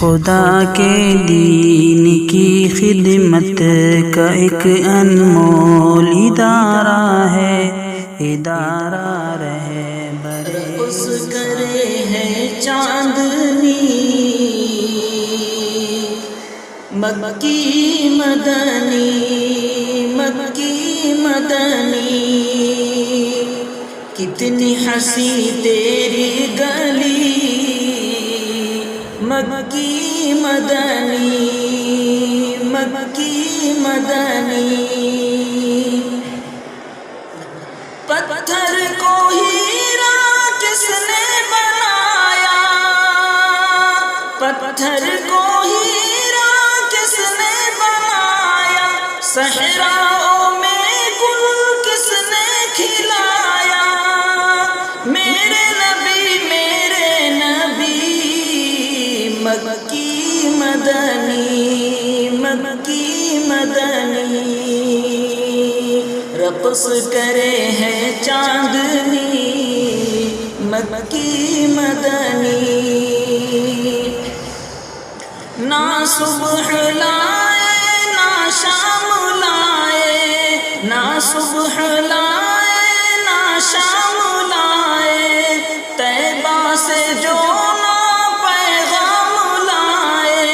خدا کے دین کی خدمت کا ایک انمول ادارہ ہے، ادارہ رہے برے اس کرے ہے چاندنی مکی مدنی، مکی مدنی، کتنی ہنسی تیری گلی مکی مدنی، مکی مدنی۔ پتھر کو ہیرا کس نے بنایا، پتھر کو ہیرا کس نے بنایا، صحراؤں میں گل کس نے کھلایا، میرے نبی مکی مدنی، مکی مدنی، رقص کرے ہیں چاندنی مکی مدنی، نہ صبح لائے نہ شام لائے، نہ صبح لائے نہ شام لائے، طیبہ سے جو نہ پیغام لائے،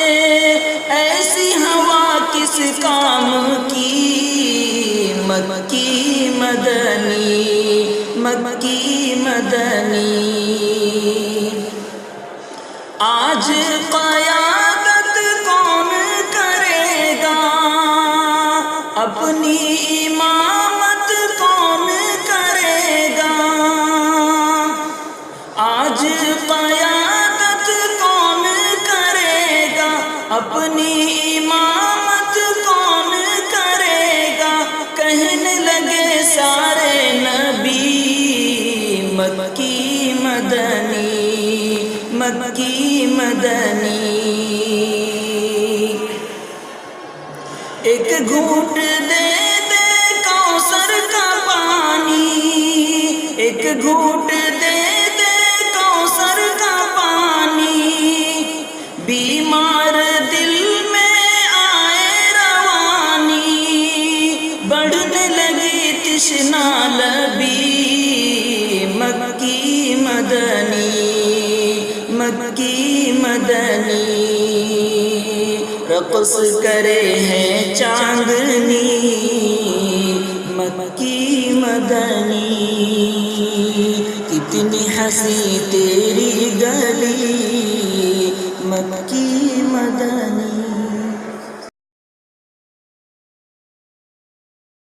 ایسی ہوا کس کام کی مکی مدنی، مکی مدنی۔ آج قیادت کون کرے گا، اپنی امامت کون کرے گا، آج قیادت کون کرے گا، اپنی امامت کون کرے گا، کہنے لگے سارے نبی مکی مدنی، مکی مدنی۔ ایک گھونٹ دے دے کوثر کا پانی، ایک گھونٹ دے دے کوثر کا پانی، بیمار دل میں آئے روانی، بڑھنے لگی تشنا لبی مکی مدنی، مکی مدنی، رقص کرے ہیں چاندنی مکی مدنی، کتنی ہنسی تیری گلی مکی مدنی۔